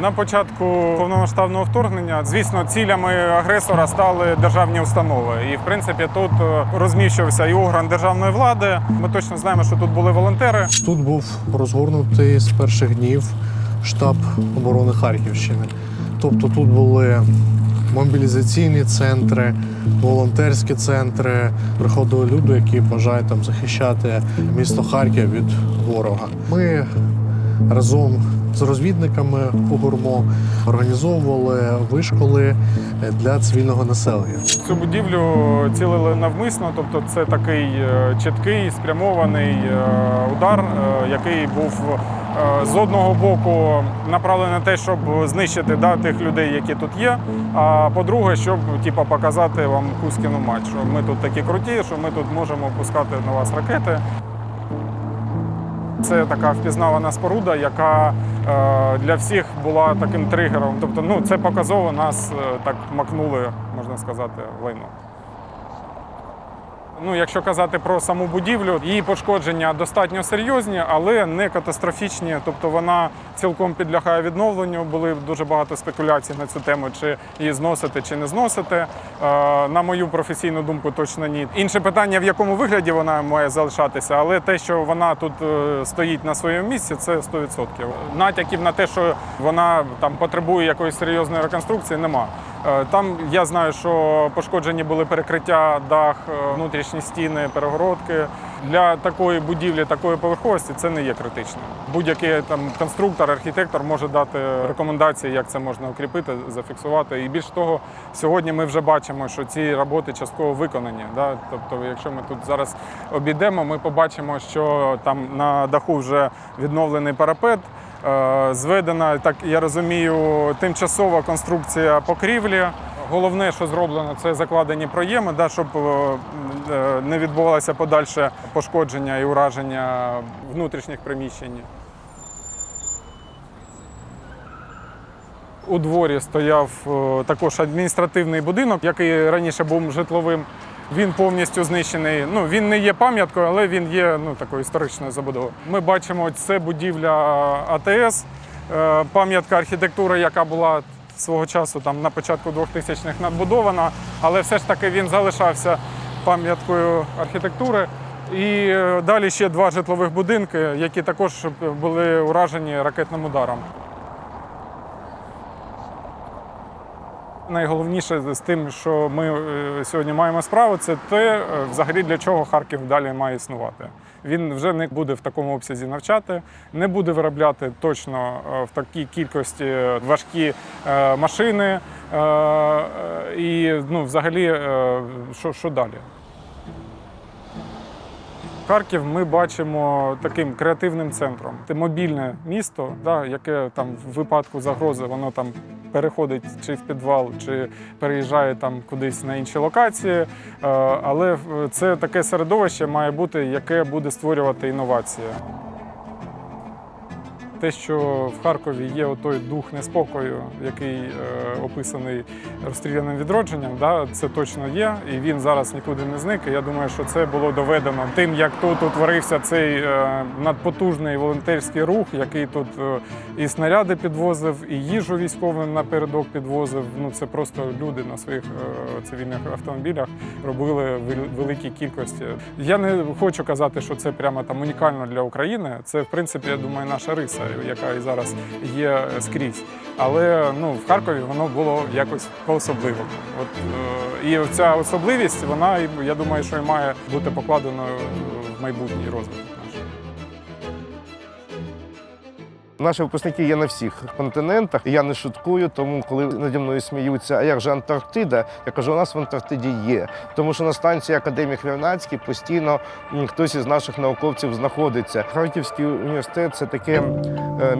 На початку повномасштабного вторгнення, звісно, цілями агресора стали державні установи. І, в принципі, тут розміщувався і орган державної влади. Ми точно знаємо, що тут були волонтери. Тут був розгорнутий з перших днів штаб оборони Харківщини. Тобто тут були мобілізаційні центри, волонтерські центри. Приходили люди, які бажають там захищати місто Харків від ворога. Ми разом з розвідниками УГУРМО організовували вишколи для цивільного населення. Цю будівлю цілили навмисно, тобто це такий чіткий, спрямований удар, який був з одного боку направлений на те, щоб знищити тих людей, які тут є, а по-друге, щоб показати вам Кузькину мать, що ми тут такі круті, що ми тут можемо пускати на вас ракети. Це така впізнавана споруда, яка для всіх була таким тригером. Тобто, це показово нас так макнули, можна сказати, в лайно. Якщо казати про саму будівлю, її пошкодження достатньо серйозні, але не катастрофічні. Тобто вона цілком підлягає відновленню. Були дуже багато спекуляцій на цю тему, чи її зносити, чи не зносити. На мою професійну думку, точно ні. Інше питання, в якому вигляді вона має залишатися, але те, що вона тут стоїть на своєму місці, це 100%. Натяків на те, що вона там потребує якоїсь серйозної реконструкції, нема. Там я знаю, що пошкоджені були перекриття, дах, внутрішні стіни, перегородки. Для такої будівлі, такої поверховості це не є критичним. Будь-який там конструктор, архітектор може дати рекомендації, як це можна укріпити, зафіксувати. І більше того, сьогодні ми вже бачимо, що ці роботи частково виконані. Тобто, якщо ми тут зараз обійдемо, ми побачимо, що там на даху вже відновлений парапет. Зведена, так я розумію, тимчасова конструкція покрівлі. Головне, що зроблено, це закладені проєми, щоб не відбувалося подальше пошкодження і ураження внутрішніх приміщень. У дворі стояв також адміністративний будинок, який раніше був житловим. Він повністю знищений. Він не є пам'яткою, але він є такою історичною забудовою. Ми бачимо, це будівля АТС, пам'ятка архітектури, яка була свого часу на початку 2000-х надбудована, але все ж таки він залишався пам'яткою архітектури. І далі ще два житлових будинки, які також були уражені ракетним ударом. Найголовніше з тим, що ми сьогодні маємо справу, це те, взагалі, для чого Харків далі має існувати. Він вже не буде в такому обсязі навчати, не буде виробляти точно в такій кількості важкі машини. І взагалі, що далі? Харків ми бачимо таким креативним центром. Це мобільне місто, яке в випадку загрози воно переходить чи в підвал, чи переїжджає кудись на інші локації. Але це таке середовище має бути, яке буде створювати інновації. Те, що в Харкові є той дух неспокою, який описаний розстріляним відродженням, це точно є, і він зараз нікуди не зник. І я думаю, що це було доведено тим, як тут утворився цей надпотужний волонтерський рух, який тут і снаряди підвозив, і їжу військовим напередок підвозив. Це просто люди на своїх цивільних автомобілях робили великі кількості. Я не хочу казати, що це прямо унікально для України. Це, в принципі, я думаю, наша риса, яка і зараз є скрізь. Але в Харкові воно було якось по-особливому. І ця особливість, вона, я думаю, що і має бути покладеною в майбутній розвиток наш. Наші випускники є на всіх континентах. Я не шуткую, тому коли наді мною сміються, а як же Антарктида, я кажу, у нас в Антарктиді є. Тому що на станції Академік Вернадський постійно хтось із наших науковців знаходиться. Харківський університет – це таке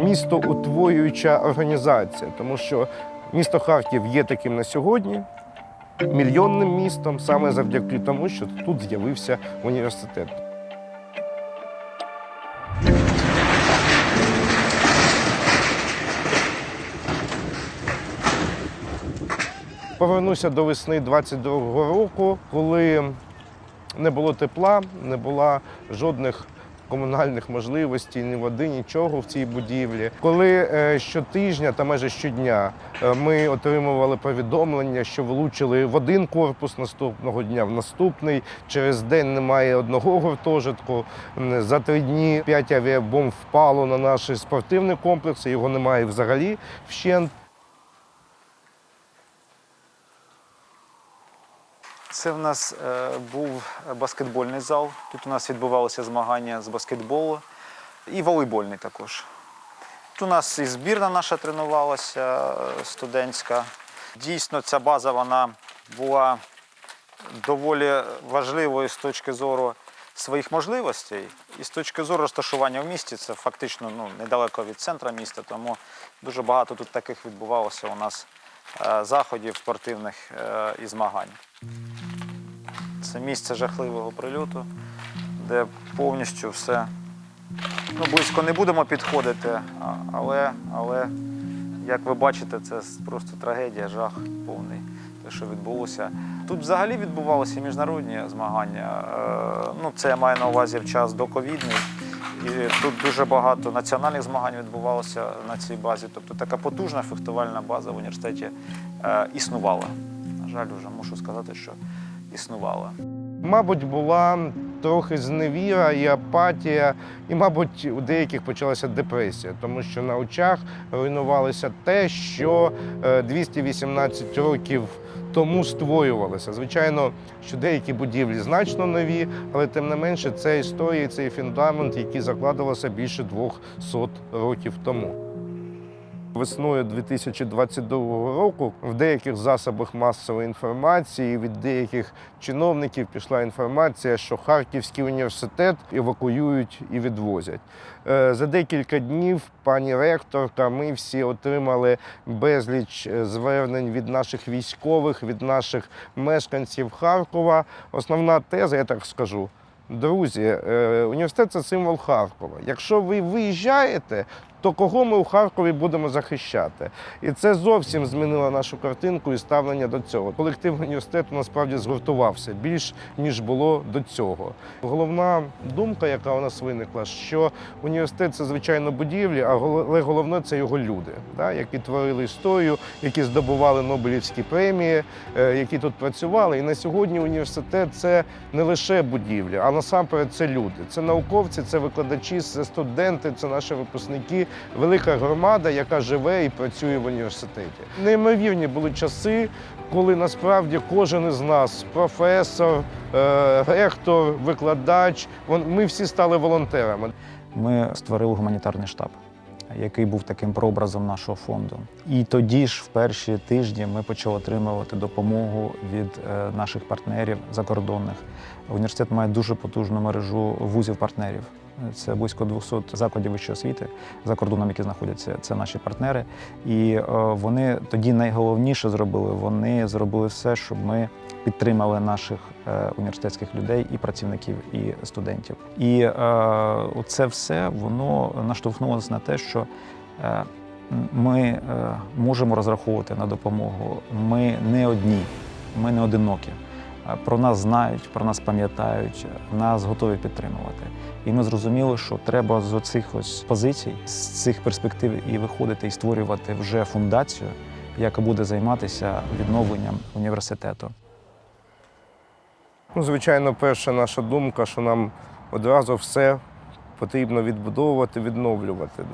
містоутворююча організація, тому що місто Харків є таким на сьогодні, мільйонним містом, саме завдяки тому, що тут з'явився університет. Повернуся до весни 22-го року, коли не було тепла, не було жодних комунальних можливостей, ні води, нічого в цій будівлі. Коли щотижня та майже щодня ми отримували повідомлення, що влучили в один корпус, наступного дня в наступний, через день немає одного гуртожитку, за 3 дні 5 авіабомб впало на наші спортивні комплекси, його немає взагалі вщент. Це в нас був баскетбольний зал. Тут у нас відбувалися змагання з баскетболу і волейбольний також. Тут у нас і збірна наша тренувалася, студентська. Дійсно, ця база вона була доволі важливою з точки зору своїх можливостей. І з точки зору розташування в місті, це фактично недалеко від центру міста, тому дуже багато тут таких відбувалося у нас заходів спортивних і змагань. Це місце жахливого прильоту, де повністю все, близько не будемо підходити, але, як ви бачите, це просто трагедія, жах повний, те, що відбулося. Тут взагалі відбувалися міжнародні змагання, це я маю на увазі в час доковідний, і тут дуже багато національних змагань відбувалося на цій базі, тобто така потужна фехтувальна база в університеті існувала. На жаль, вже мушу сказати, що існувала. Мабуть, була трохи зневіра і апатія, і, мабуть, у деяких почалася депресія, тому що на очах руйнувалося те, що 218 років тому створювалося. Звичайно, що деякі будівлі значно нові, але тим не менше це історія, цей фундамент, який закладувався більше 200 років тому. Весною 2022 року в деяких засобах масової інформації від деяких чиновників пішла інформація, що Харківський університет евакуюють і відвозять. За декілька днів пані ректорка, ми всі отримали безліч звернень від наших військових, від наших мешканців Харкова. Основна теза, я так скажу, друзі, університет – це символ Харкова. Якщо ви виїжджаєте, то кого ми у Харкові будемо захищати? І це зовсім змінило нашу картинку і ставлення до цього. Колектив університету насправді згуртувався більш, ніж було до цього. Головна думка, яка у нас виникла, що університет – це, звичайно, будівлі, але головне – це його люди, які творили історію, які здобували Нобелівські премії, які тут працювали. І на сьогодні університет – це не лише будівлі, а насамперед це люди. Це науковці, це викладачі, це студенти, це наші випускники. Велика громада, яка живе і працює в університеті. Неймовірні були часи, коли насправді кожен із нас, професор, ректор, викладач, ми всі стали волонтерами. Ми створили гуманітарний штаб, який був таким прообразом нашого фонду. І тоді ж, в перші тижні, ми почали отримувати допомогу від наших партнерів закордонних. Університет має дуже потужну мережу вузів-партнерів. Це близько 200 закладів вищої освіти за кордоном, які знаходяться. Це наші партнери. І вони тоді найголовніше зробили. Вони зробили все, щоб ми підтримали наших університетських людей і працівників, і студентів. І це все, воно наштовхнулося на те, що ми можемо розраховувати на допомогу. Ми не одні, ми не одинокі. Про нас знають, про нас пам'ятають, нас готові підтримувати. І ми зрозуміли, що треба з оцих ось позицій, з цих перспектив і виходити, і створювати вже фундацію, яка буде займатися відновленням університету. Звичайно, перша наша думка, що нам одразу все потрібно відбудовувати, відновлювати.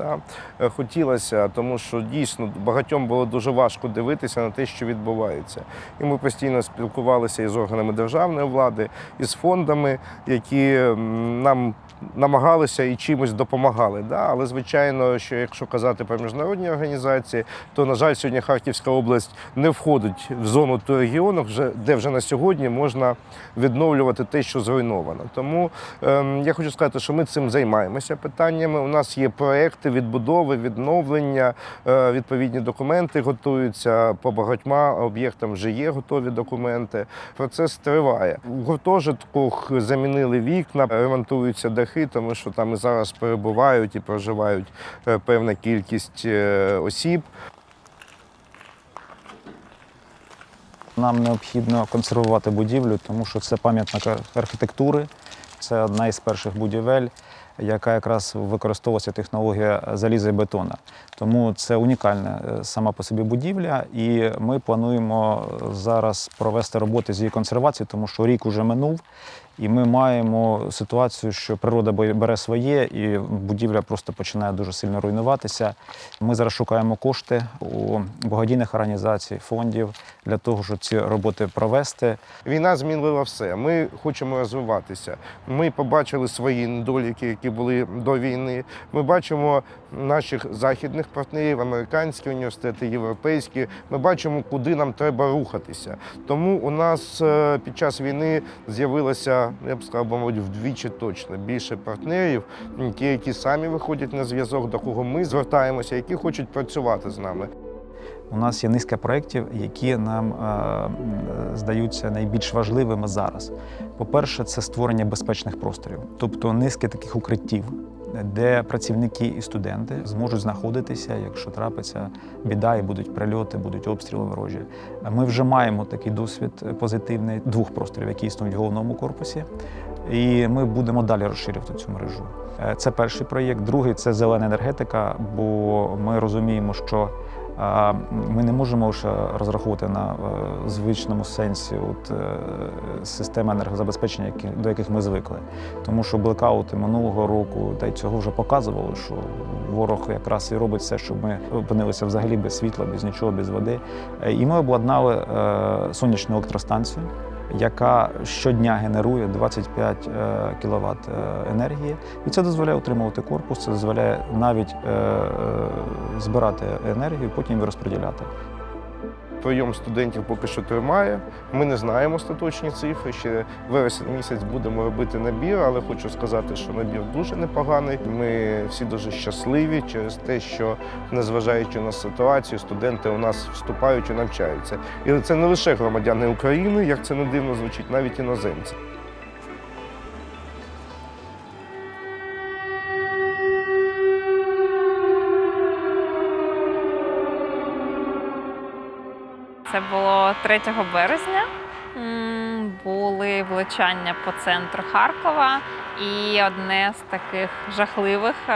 Хотілося, тому що дійсно багатьом було дуже важко дивитися на те, що відбувається. І ми постійно спілкувалися із органами державної влади, із фондами, які нам намагалися і чимось допомагали. Але, звичайно, що якщо казати про міжнародні організації, то, на жаль, сьогодні Харківська область не входить в зону того регіону, де вже на сьогодні можна відновлювати те, що зруйновано. Тому я хочу сказати, що ми цим займаємося питаннями. У нас є проекти відбудови, відновлення, відповідні документи готуються, по багатьма об'єктам вже є готові документи. Процес триває. У гуртожитках замінили вікна, ремонтуються дахи, тому що там і зараз перебувають і проживають певна кількість осіб. Нам необхідно консервувати будівлю, тому що це пам'ятник архітектури, це одна із перших будівель. яка якраз використовується технологія заліза і бетона. Тому це унікальна сама по собі будівля, і ми плануємо зараз провести роботи з її консервації, тому що рік уже минув, і ми маємо ситуацію, що природа бере своє, і будівля просто починає дуже сильно руйнуватися. Ми зараз шукаємо кошти у благодійних організацій, фондів для того, щоб ці роботи провести. Війна змінила все. Ми хочемо розвиватися. Ми побачили свої недоліки, які були до війни. Ми бачимо наших західних партнерів, американські університети, європейські. Ми бачимо, куди нам треба рухатися. Тому у нас під час війни з'явилося, я б сказав, мабуть, вдвічі точно більше партнерів, які самі виходять на зв'язок, до кого ми звертаємося, які хочуть працювати з нами. У нас є низка проєктів, які нам здаються найбільш важливими зараз. По-перше, це створення безпечних просторів, тобто низки таких укриттів, де працівники і студенти зможуть знаходитися, якщо трапиться біда і будуть прильоти, будуть обстріли ворожі. Ми вже маємо такий досвід позитивний 2 просторів, які існують в головному корпусі, і ми будемо далі розширювати цю мережу. Це перший проєкт. Другий – це зелена енергетика, бо ми розуміємо, що ми не можемо вже розраховувати на звичному сенсі системи енергозабезпечення, до яких ми звикли. Тому що блекаути минулого року та й цього вже показували, що ворог якраз і робить все, щоб ми опинилися взагалі без світла, без нічого, без води. І ми обладнали сонячну електростанцію, яка щодня генерує 25 кВт енергії. І це дозволяє утримувати корпус, це дозволяє навіть збирати енергію, потім її розподіляти. Прийом студентів поки що тримає. Ми не знаємо остаточні цифри. Ще вересень місяць будемо робити набір, але хочу сказати, що набір дуже непоганий. Ми всі дуже щасливі через те, що, незважаючи на ситуацію, студенти у нас вступають і навчаються. І це не лише громадяни України, як це не дивно звучить, навіть іноземці. Це було 3 березня. Були влучання по центру Харкова. І одне з таких жахливих –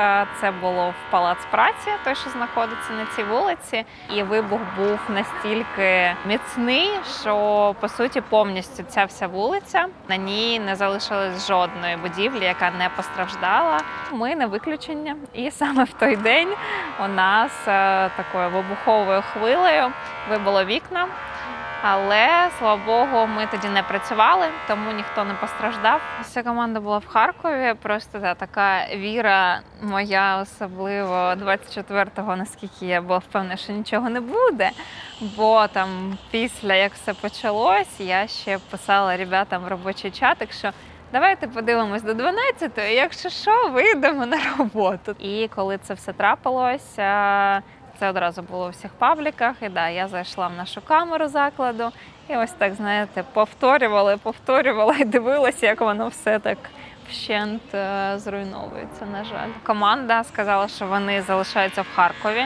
це було в Палац праці, той, що знаходиться на цій вулиці. І вибух був настільки міцний, що, по суті, повністю ця вся вулиця, на ній не залишилось жодної будівлі, яка не постраждала. Ми не виключення. І саме в той день у нас такою вибуховою хвилею вибило вікна. Але, слава Богу, ми тоді не працювали, тому ніхто не постраждав. Вся команда була в Харкові, просто така віра моя, особливо 24-го, наскільки я була впевнена, що нічого не буде. Бо там після, як все почалось, я ще писала ребятам в робочий чатик, що давайте подивимось до 12-ї, якщо що, вийдемо на роботу. І коли це все трапилось, це одразу було у всіх пабліках, і я зайшла в нашу камеру закладу, і ось так, знаєте, повторювала і дивилася, як воно все так вщент зруйновується, на жаль. Команда сказала, що вони залишаються в Харкові,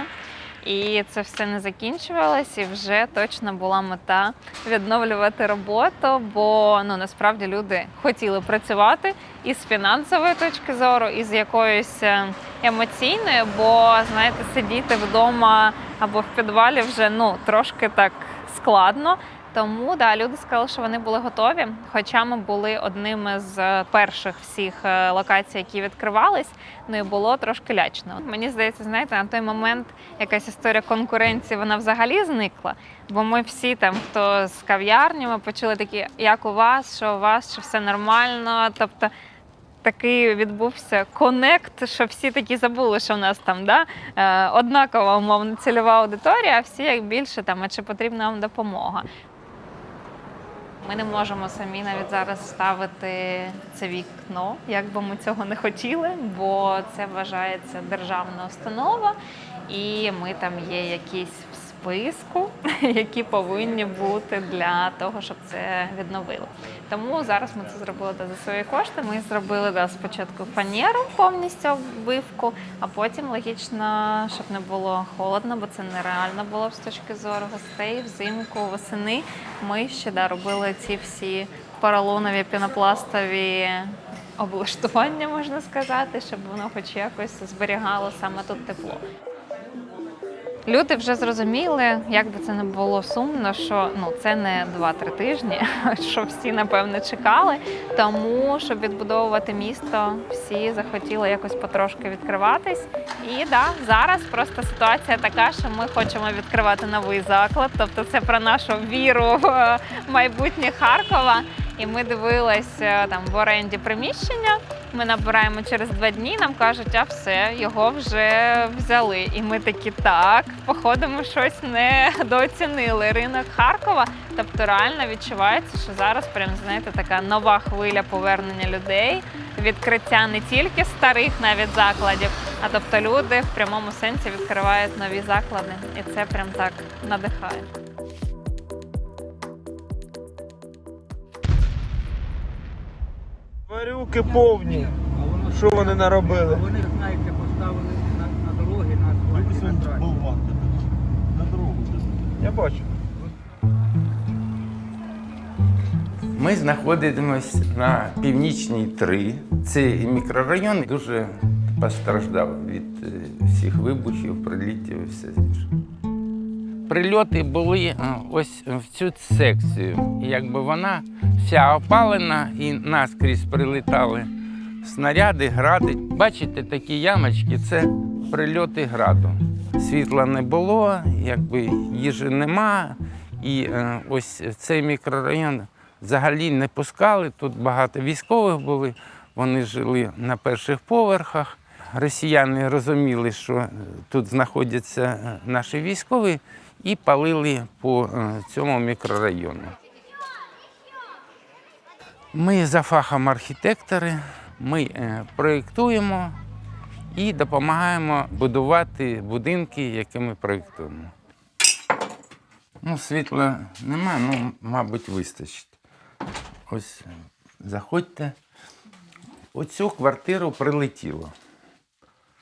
і це все не закінчувалось, і вже точно була мета відновлювати роботу, бо насправді люди хотіли працювати і з фінансової точки зору, і з якоюсь емоційною, бо, знаєте, сидіти вдома або в підвалі вже трошки так складно. Тому люди сказали, що вони були готові, хоча ми були одними з перших всіх локацій, які відкривались, і було трошки лячно. Мені здається, знаєте, на той момент якась історія конкуренції, вона взагалі зникла, бо ми всі там, хто з кав'ярнями, почули такі, як у вас, що все нормально, тобто такий відбувся конект, що всі такі забули, що в нас там однакова, умовно, цільова аудиторія, а всі як більше а чи потрібна вам допомога. Ми не можемо самі навіть зараз ставити це вікно, як би ми цього не хотіли, бо це вважається державна установа, і ми там є якісь в списку, які повинні бути для того, щоб це відновили. Тому зараз ми це зробили за свої кошти. Ми зробили спочатку фанеру, повністю оббивку, а потім логічно, щоб не було холодно, бо це нереально було б з точки зору гостей. Взимку, восени ми ще робили ці всі поролонові, пінопластові облаштування, можна сказати, щоб воно хоч якось зберігало саме тут тепло. Люди вже зрозуміли, як би це не було сумно, що це не 2-3 тижні, що всі, напевно, чекали. Тому, щоб відбудовувати місто, всі захотіли якось потрошки відкриватись. І зараз просто ситуація така, що ми хочемо відкривати новий заклад. Тобто це про нашу віру в майбутнє Харкова. І ми дивилися в оренді приміщення. Ми набираємо через 2 дні, нам кажуть, а все, його вже взяли. І ми такі, так, походу ми щось недооцінили ринок Харкова. Тобто реально відчувається, що зараз прям, знаєте, така нова хвиля повернення людей, відкриття не тільки старих навіть закладів, а тобто люди в прямому сенсі відкривають нові заклади. І це прям так надихає. Варюки повні. Що вони наробили? Вони, знаєте, поставили на дороги, на асфальті, на трасі. На дорогу. Я бачу. Ми знаходимося на Північній 3. Цей мікрорайон дуже постраждав від всіх вибухів, прилітів і все інше. Прильоти були ось в цю секцію. Якби вона вся опалена і наскрізь прилітали снаряди, гради. Бачите, такі ямочки – це прильоти граду. Світла не було, якби їжі нема. І ось цей мікрорайон взагалі не пускали. Тут багато військових були, вони жили на перших поверхах. Росіяни розуміли, що тут знаходяться наші військові, і палили по цьому мікрорайону. Ми за фахом архітектори, ми проєктуємо і допомагаємо будувати будинки, які ми проєктуємо. Світла нема, мабуть, вистачить. Ось, заходьте. Оцю квартиру прилетіло.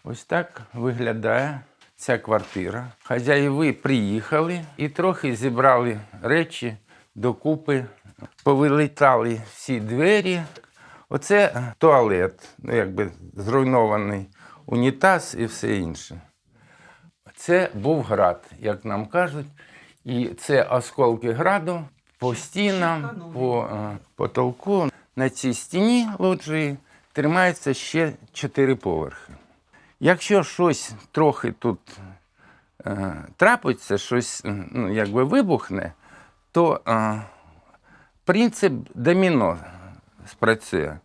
Ось так виглядає ця квартира. Хазяїви приїхали і трохи зібрали речі докупи. Повилітали всі двері. Оце туалет, якби зруйнований унітаз і все інше. Це був град, як нам кажуть. І це осколки граду по стінам, по потолку. На цій стіні лоджії тримається ще 4 поверхи. Якщо щось трохи тут трапиться, щось якби вибухне, то принцип доміно спрацює.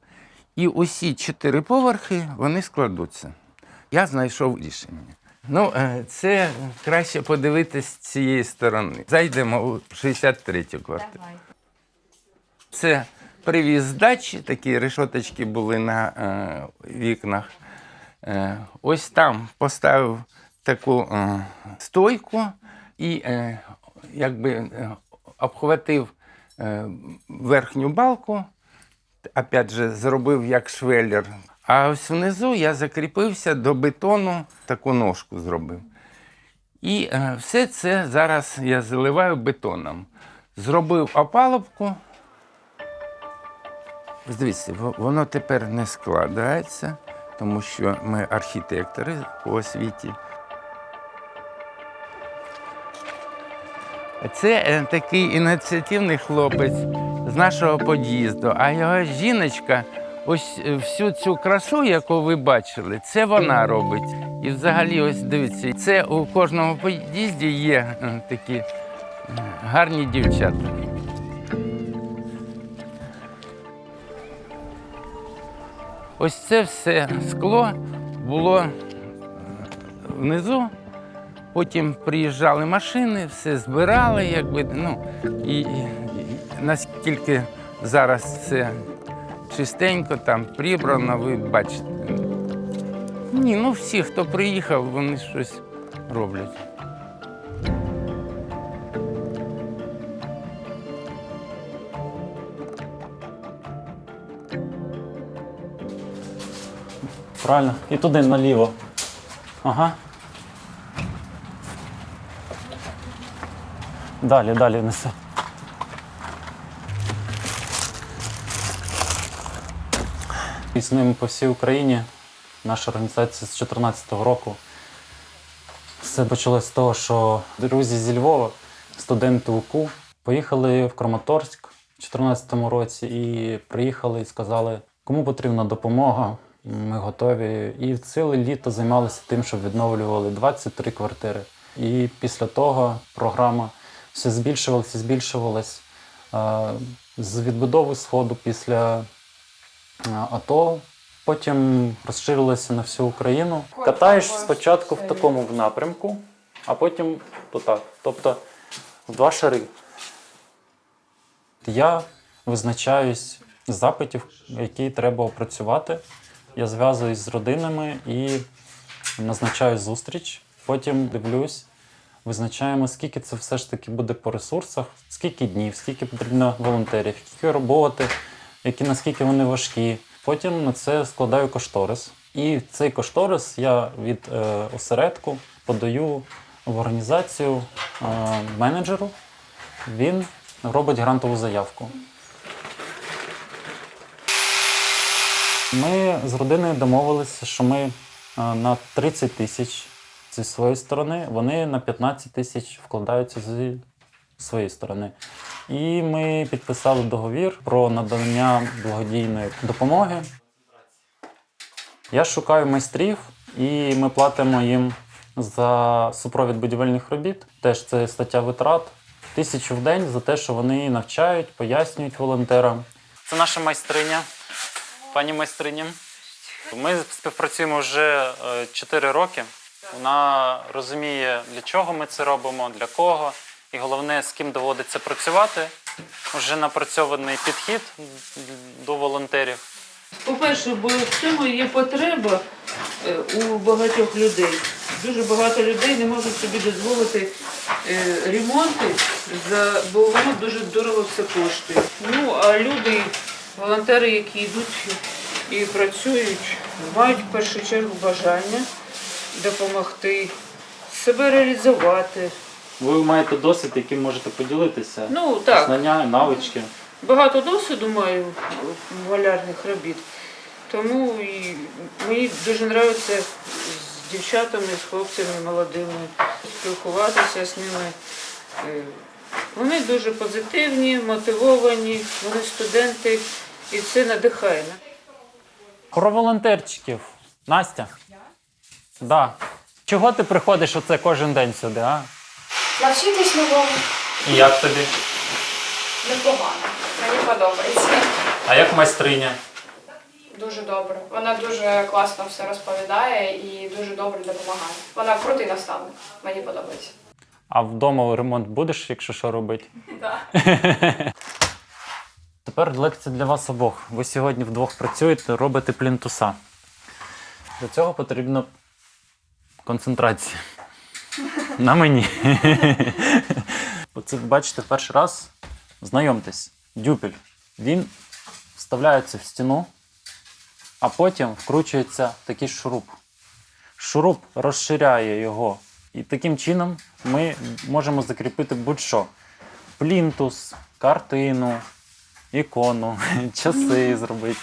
І усі 4 поверхи, вони складуться. Я знайшов рішення. Це краще подивитись з цієї сторони. Зайдемо у 63-ю квартиру. Це привіз з дачі, такі решоточки були на вікнах. Ось там поставив таку стойку і якби обхватив верхню балку, опять же, зробив як швеллер. А ось внизу я закріпився до бетону, таку ножку зробив. І все це зараз я заливаю бетоном. Зробив опалубку. Дивіться, воно тепер не складається, тому що ми архітектори по освіті. Це такий ініціативний хлопець з нашого під'їзду, а його жіночка, ось всю цю красу, яку ви бачили, це вона робить. І взагалі, ось дивіться, це у кожному під'їзді є такі гарні дівчата. Ось це все скло було внизу. Потім приїжджали машини, все збирали, і наскільки зараз все чистенько, там прибрано, ви бачите. Ні, всі, хто приїхав, вони щось роблять. Правильно. І туди наліво. Ага. Далі неси. Існуємо по всій Україні. Наша організація з 2014 року. Все почалося з того, що друзі зі Львова, студенти УКУ, поїхали в Краматорськ у 2014 році і приїхали і сказали, кому потрібна допомога, ми готові. І ціле літо займалися тим, що відновлювали 23 квартири. І після того програма все збільшувалась. З відбудови Сходу після АТО, потім розширилося на всю Україну. Катаєш спочатку в такому напрямку, а потім отак. Тобто в 2 шари. Я визначаюсь з запитів, які треба опрацювати. Я зв'язуюсь з родинами і назначаю зустріч. Потім дивлюсь, визначаємо, скільки це все ж таки буде по ресурсах, скільки днів, скільки потрібно волонтерів, скільки роботи, наскільки вони важкі. Потім на це складаю кошторис. І цей кошторис я від осередку подаю в організацію менеджеру. Він робить грантову заявку. Ми з родиною домовилися, що ми на 30 тисяч зі своєї сторони, вони на 15 тисяч вкладаються зі своєї сторони. І ми підписали договір про надання благодійної допомоги. Я шукаю майстрів, і ми платимо їм за супровід будівельних робіт. Теж це стаття витрат. 1000 в день за те, що вони навчають, пояснюють волонтерам. Це наша майстриня, пані майстриня. Ми співпрацюємо вже 4 роки. Вона розуміє, для чого ми це робимо, для кого. І головне, з ким доводиться працювати. Вже напрацьований підхід до волонтерів. По-перше, бо в цьому є потреба у багатьох людей. Дуже багато людей не можуть собі дозволити ремонти, бо воно дуже дорого все коштує. Ну, а люди, волонтери, які йдуть і працюють, мають в першу чергу бажання допомогти, себе реалізувати. Ви маєте досвід, яким можете поділитися? Ну, так. Знання, навички. Багато досвіду маю малярних робіт, тому і мені дуже подобається з дівчатами, з хлопцями молодими спілкуватися з ними. Вони дуже позитивні, мотивовані, вони студенти, і це надихає. Про волонтерчиків. Настя? Да. Чого ти приходиш оце кожен день сюди, а? Навчитись новому. І як тобі? Непогано. Мені подобається. А як майстриня? Дуже добре. Вона дуже класно все розповідає і дуже добре допомагає. Вона крутий наставник. Мені подобається. А вдома ремонт будеш, якщо що, робити? Так. Тепер лекція для вас обох. Ви сьогодні вдвох працюєте, робите плінтуса. Для цього потрібна концентрація. На мені. Оце, бачите, перший раз знайомтесь. Дюпель. Він вставляється в стіну, а потім вкручується такий шуруп. Шуруп розширяє його. І таким чином ми можемо закріпити будь-що. Плінтус, картину, ікону, часи зробити.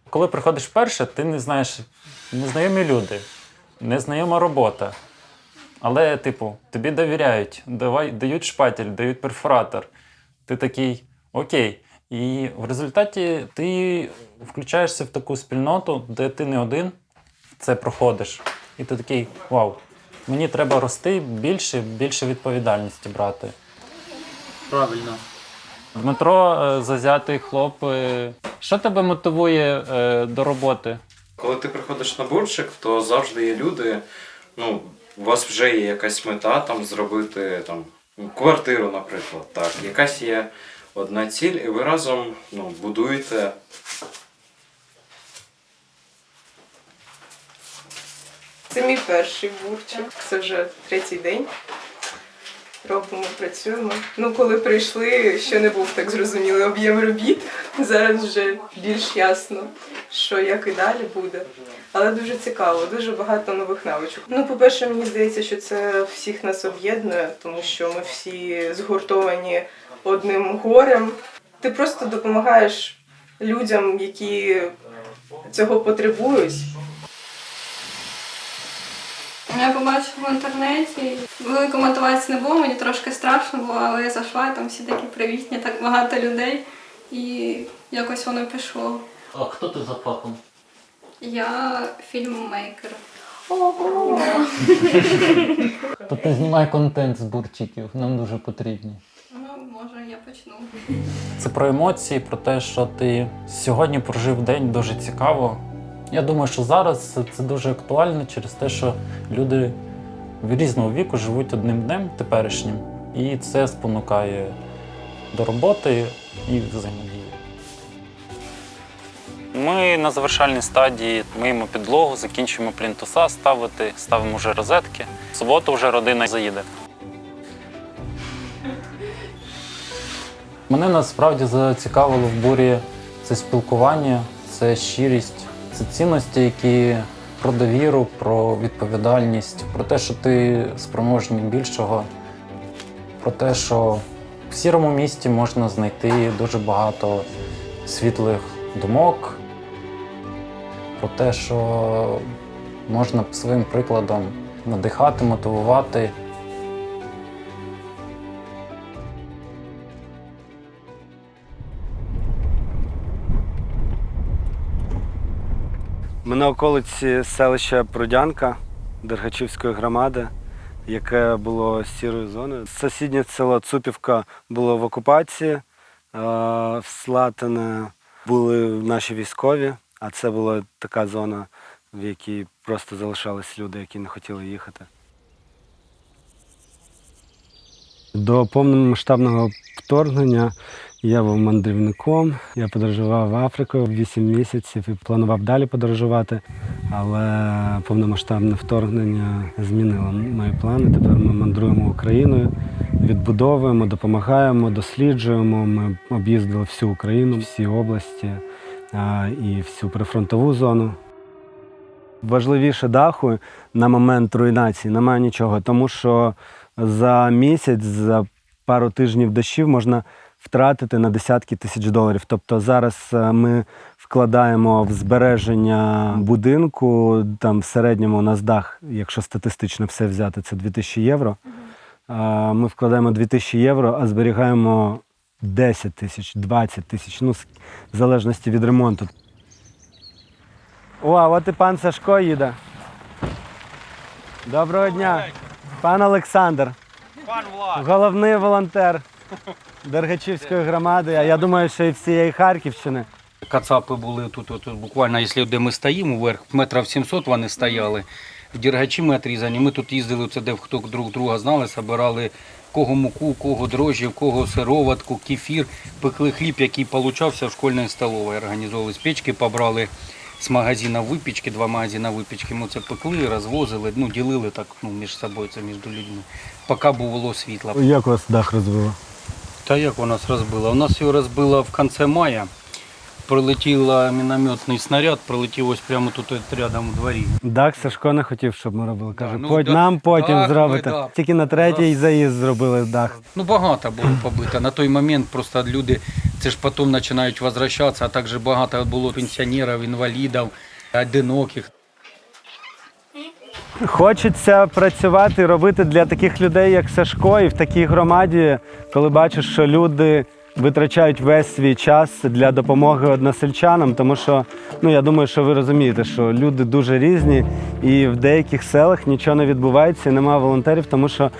Коли приходиш вперше, ти не знаєш, незнайомі люди, незнайома робота. Але, тобі довіряють, дають шпатель, дають перфоратор. Ти такий, окей. І в результаті ти включаєшся в таку спільноту, де ти не один це проходиш. І ти такий, вау, мені треба рости більше відповідальності брати. Правильно. Дмитро завзятий хлоп. Що тебе мотивує до роботи? Коли ти приходиш на бурчик, то завжди є люди, у вас вже є якась мета там зробити квартиру, наприклад. Так, якась є одна ціль, і ви разом будуєте. Це мій перший бурчик, це вже 3-й день. Робимо, працюємо. Коли прийшли, ще не був так зрозумілий об'єм робіт. Зараз вже більш ясно, що як і далі буде. Але дуже цікаво, дуже багато нових навичок. По-перше, мені здається, що це всіх нас об'єднує, тому що ми всі згуртовані одним горем. Ти просто допомагаєш людям, які цього потребують. Я побачила в інтернеті. Великої мотивації не було, мені трошки страшно було, але я зайшла, там всі такі привітні, так багато людей. І якось воно пішло. А хто ти за фахом? Я фільммейкер. Ого! То ти знімай контент з бурчиків, нам дуже потрібні. Ну, може, я почну. Це про емоції, про те, що ти сьогодні прожив день дуже цікаво. Я думаю, що зараз це дуже актуально через те, що люди в різного віку живуть одним днем теперішнім. І це спонукає до роботи і взаємодії. Ми на завершальній стадії миємо підлогу, закінчуємо плінтуса ставити, ставимо вже розетки. В суботу вже родина заїде. Мене насправді зацікавило в бурі це спілкування, це щирість, це цінності, які про довіру, про відповідальність, про те, що ти спроможний більшого, про те, що в сірому місті можна знайти дуже багато світлих думок, про те, що можна своїм прикладом надихати, мотивувати. Ми на околиці селища Прудянка Дергачівської громади, яке було сірою зоною. Сусіднє село Цупівка було в окупації, в Слатине були наші військові, а це була така зона, в якій просто залишались люди, які не хотіли їхати. До повномасштабного вторгнення я був мандрівником, я подорожував в Африку 8 місяців і планував далі подорожувати, але повномасштабне вторгнення змінило мої плани. Тепер ми мандруємо Україною, відбудовуємо, допомагаємо, досліджуємо. Ми об'їздили всю Україну, всі області і всю прифронтову зону. Важливіше даху на момент руйнації немає нічого, тому що за місяць, за пару тижнів дощів можна втратити на десятки тисяч доларів. Тобто зараз ми вкладаємо в збереження будинку, там в середньому у нас дах, якщо статистично все взяти, це 2000 євро. Ми вкладаємо 2000 євро, а зберігаємо 10 тисяч, 20 тисяч, ну, в залежності від ремонту. О, а от і пан Сашко їде. Доброго дня. Пан Олександр. Пан Влад. Головний волонтер Дергачівської громади, а я думаю, що і всієї Харківщини. Кацапи були тут буквально, якщо де ми стоїмо вверх, метрів 700 вони стояли. В Дергачі ми відрізані. Ми тут їздили, це де хто друг друга знали, збирали кого муку, кого дрожжі, кого сироватку, кефір, пекли хліб, який получався в школьній столовій. Організовували з печки, побрали з магазину випічки, 2 магазини випічки. Ми це пекли, розвозили, ну, ділили так, ну, між собою, це між людьми, поки було світло. Як вас дах розбило? Та як у нас розбило? У нас його розбило в кінці мая. Прилетів мінометний снаряд, прилетів ось прямо тут рядом у дворі. Дах Сашко не хотів, щоб ми робили. Каже, ну, нам потім дах зробите. ми, да. Тільки на третій заїзд зробили дах. Ну багато було побито. На той момент просто люди, це ж потім починають повертатися, а також багато було пенсіонерів, інвалідів, одиноких. Хочеться працювати, робити для таких людей, як Сашко, і в такій громаді, коли бачиш, що люди витрачають весь свій час для допомоги односельчанам, тому що, ну, я думаю, що ви розумієте, що люди дуже різні, і в деяких селах нічого не відбувається, і немає волонтерів, тому що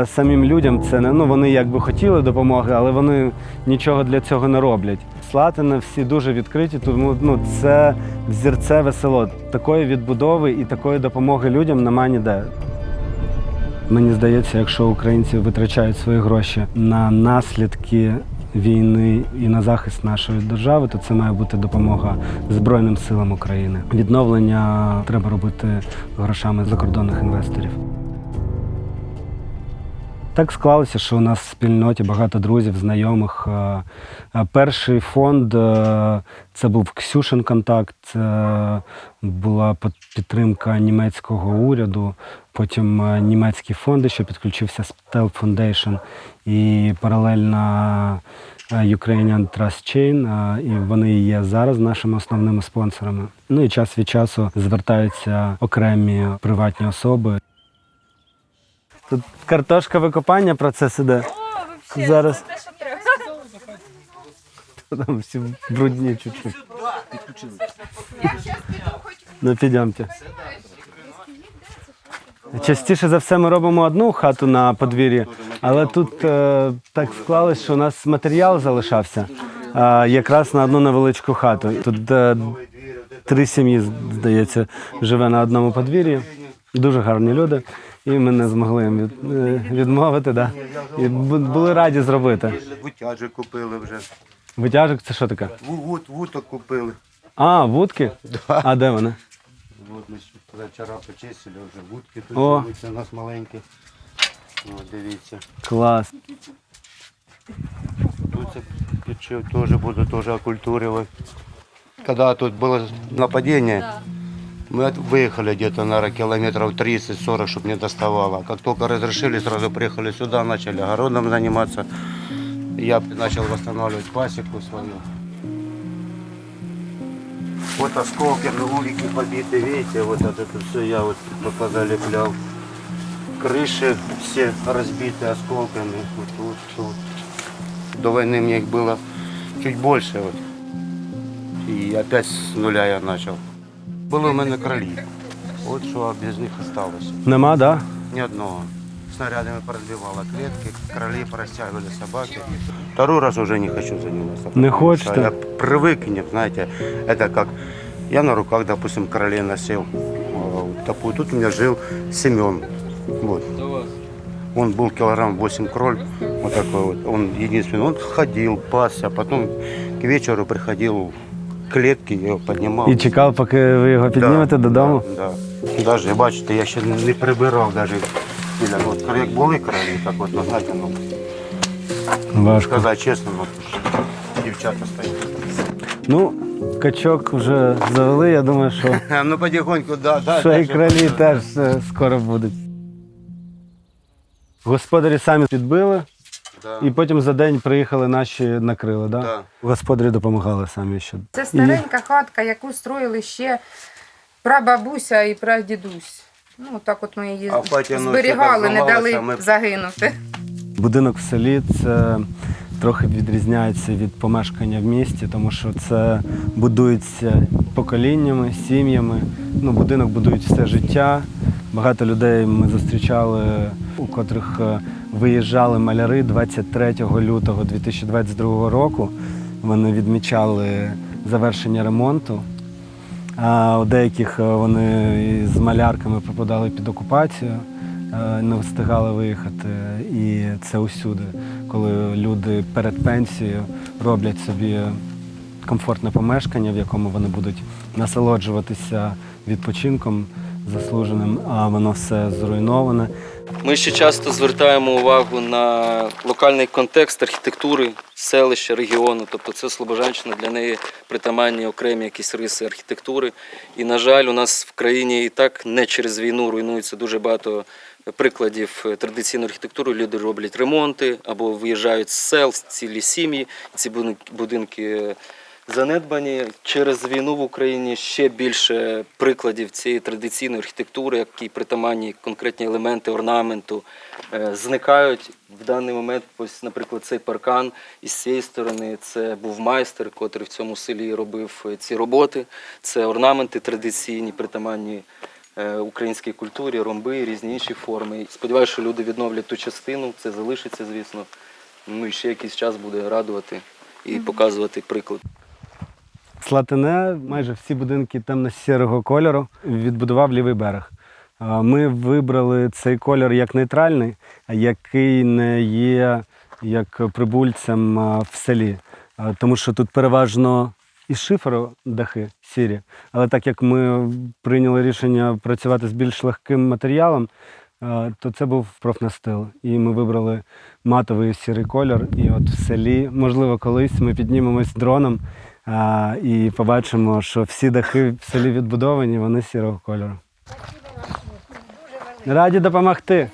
самим людям це не, ну, вони якби хотіли допомоги, але вони нічого для цього не роблять. Слатина всі дуже відкриті, тому, ну, це взірцеве село. Такої відбудови і такої допомоги людям немає ніде. Мені здається, якщо українці витрачають свої гроші на наслідки війни і на захист нашої держави, то це має бути допомога Збройним силам України. Відновлення треба робити грошами закордонних інвесторів. Так склалося, що у нас в спільноті багато друзів, знайомих. Перший фонд – це був Ксюшин контакт, це була підтримка німецького уряду. потім німецький фонд, що підключився Stell Foundation, і паралельно Ukrainian Trust Chain, і вони є зараз нашими основними спонсорами. Ну і час від часу звертаються окремі приватні особи. Тут картошка викопання, процес іде. Зараз. Там всі брудні чуть-чуть. Ну, підйомте. Частіше за все ми робимо одну хату на подвір'ї, але тут так склалось, що у нас матеріал залишався якраз на одну невеличку хату. Тут 3 сім'ї, здається, живе на одному подвір'ї. Дуже гарні люди. І ми не змогли їм відмовити. Да. І були раді зробити. Вутяжок купили вже. Витяжок це що таке? Вуток купили. А, вудки? Да. А де вони? От ми вчора почистили вже вудки. Тут О. живуться у нас маленькі. О, дивіться. Клас. Тут це печи теж буду теж окультуривать. Когда тут было нападение, мы выехали где-то, наверное, километров 30-40, чтобы не доставало. Как только разрешили, сразу приехали сюда, начали огородом заниматься. Я начал восстанавливать пасеку свою. Вот осколки, улики побиты, видите, вот это все я вот позалеплял. Крыши все разбиты осколками. Вот тут, тут. До войны мне их было чуть больше. Вот. И опять с нуля я начал. Было у меня кролі. Вот что без них осталось. Нема, да? Ни одного. Снарядами поразбивало клетки, кроли порастягивали собаки. Второй раз уже не хочу заниматься. Не хочется? Я привык к ним, знаете. Это как я на руках, допустим, кролей носил. Тут у меня жил Семен. Вот. Он был килограмм 8 кроль. Вот такой вот. Он единственный. Он ходил, пасся. Потом к вечеру приходил клетки, я його піднімав. І чекав, поки ви його піднімете додому? Так. Навіть, бачите, я ще не прибирав. От, як були кролі, так от, знаєте, Важко. сказати чесно, дівчата стоять. Ну, качок вже завели, я думаю, що, Ну, потихоньку, да. що і кролі теж скоро будуть. Господарі самі підбили, і потім за день приїхали наші, накрили, так? Да? Господарі допомагали самі ще. Це старенька хатка, яку строїли ще прабабуся і прадідусь. Ну, так от ми її зберігали, не дали загинути. Будинок в селі – це трохи відрізняється від помешкання в місті, тому що це будується поколіннями, сім'ями. Ну, будинок будують все життя. Багато людей ми зустрічали, у котрих виїжджали маляри 23 лютого 2022 року. Вони відмічали завершення ремонту. А у деяких вони з малярками попадали під окупацію, не встигали виїхати. І це усюди, коли люди перед пенсією роблять собі комфортне помешкання, в якому вони будуть насолоджуватися відпочинком заслуженим, а воно все зруйноване. Ми ще часто звертаємо увагу на локальний контекст архітектури селища, регіону. Тобто це Слобожанщина, для неї притаманні окремі якісь риси архітектури. І, на жаль, у нас в країні і так не через війну руйнується дуже багато прикладів традиційної архітектури. Люди роблять ремонти або виїжджають з сел, цілі сім'ї. Ці будинки занедбані. Через війну в Україні ще більше прикладів цієї традиційної архітектури, які притаманні конкретні елементи орнаменту, зникають. В даний момент, ось, наприклад, цей паркан із цієї сторони, це був майстер, котрий в цьому селі робив ці роботи. Це орнаменти традиційні, притаманні українській культурі, ромби, різні інші форми. Сподіваюся, що люди відновлять ту частину, це залишиться, звісно. Ну і ще якийсь час буде радувати і показувати приклад. Слатине, майже всі будинки темно-сірого кольору, відбудував лівий берег. Ми вибрали цей колір як нейтральний, який не є як прибульцем в селі. Тому що тут переважно із шиферу дахи сірі. Але так як ми прийняли рішення працювати з більш легким матеріалом, то це був профнастил. І ми вибрали матовий сірий колір. І от в селі, можливо, колись ми піднімемось дроном і побачимо, що всі дахи в селі відбудовані, вони сірого кольору. Раді допомогти.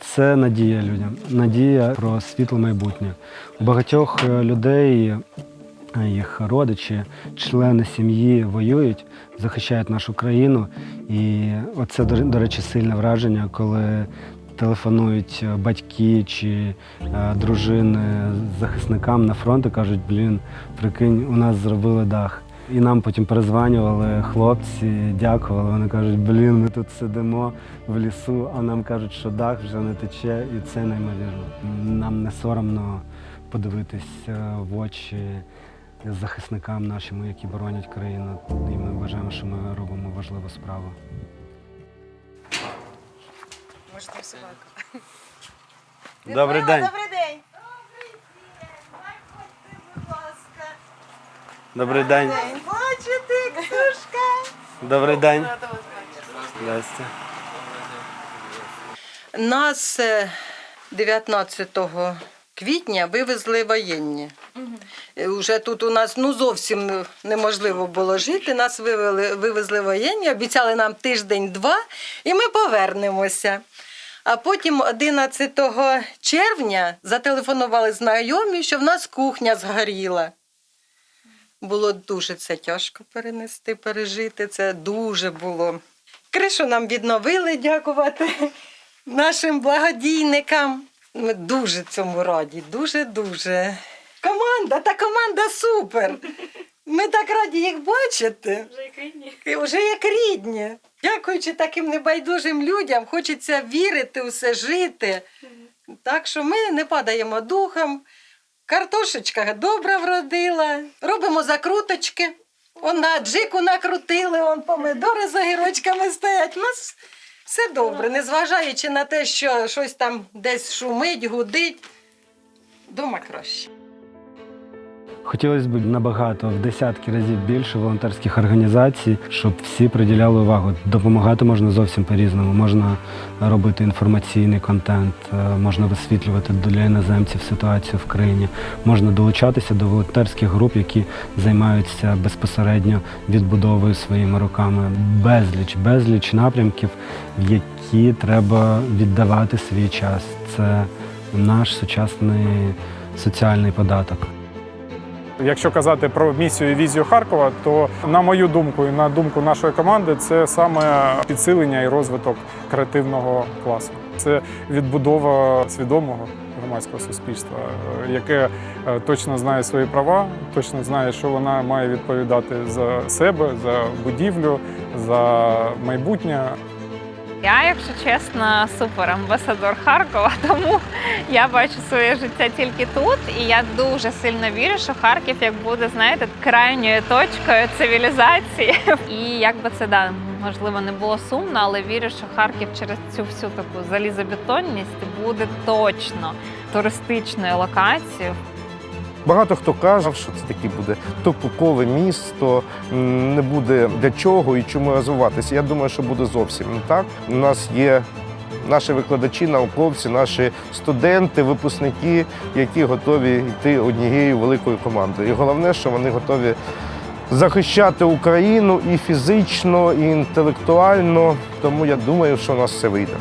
Це надія людям, надія про світле майбутнє. У багатьох людей, їх родичі, члени сім'ї воюють, захищають нашу країну. І оце, до речі, сильне враження, коли телефонують батьки чи дружини захисникам на фронт і кажуть, блін, прикинь, у нас зробили дах. І нам потім перезванювали хлопці, дякували. Вони кажуть, блін, ми тут сидимо в лісу, а нам кажуть, що дах вже не тече, і це неймовірно. Нам не соромно подивитись в очі захисникам нашим, які боронять країну. І ми вважаємо, що ми робимо важливу справу. Можете собаку. Добрий день. Добрий день. Добрий день. Бачите, Ксюшка. Добрий день. Здрасте. Нас 19 квітня вивезли воєнні. Уже тут у нас зовсім неможливо було жити. Нас вивезли воєнні, обіцяли нам тиждень-два, і ми повернемося. А потім 11 червня зателефонували знайомі, що в нас кухня згоріла. Було дуже це тяжко перенести, пережити, це дуже було. Кришу нам відновили, дякувати нашим благодійникам. Ми дуже цьому раді, дуже-дуже. Команда супер. Ми так раді їх бачити. Вже як рідні. Вже як рідні. Дякуючи таким небайдужим людям, хочеться вірити у все, жити. Так що ми не падаємо духом. Картошечка добре вродила. Робимо закруточки. На джику накрутили, помидори з огірочками стоять. У нас все добре, незважаючи на те, що щось там десь шумить, гудить. Дома краще. Хотілося б набагато, в десятки разів більше волонтерських організацій, щоб всі приділяли увагу. Допомагати можна зовсім по-різному. Можна робити інформаційний контент, можна висвітлювати для іноземців ситуацію в країні, можна долучатися до волонтерських груп, які займаються безпосередньо відбудовою своїми руками. Безліч напрямків, в які треба віддавати свій час. Це наш сучасний соціальний податок. Якщо казати про місію і візію Харкова, то на мою думку і на думку нашої команди, це саме підсилення і розвиток креативного класу. Це відбудова свідомого громадського суспільства, яке точно знає свої права, точно знає, що вона має відповідати за себе, за будівлю, за майбутнє. Я, якщо чесно, супер-амбасадор Харкова, тому я бачу своє життя тільки тут. І я дуже сильно вірю, що Харків як буде, знаєте, крайньою точкою цивілізації. І як би це, можливо, не було сумно, але вірю, що Харків через цю всю таку залізобетонність буде точно туристичною локацією. Багато хто каже, що це таке буде тупикове місто, не буде для чого і чому розвиватися. Я думаю, що буде зовсім не так. У нас є наші викладачі, науковці, наші студенти, випускники, які готові йти однією великою командою. І головне, що вони готові захищати Україну і фізично, і інтелектуально. Тому я думаю, що у нас все вийде.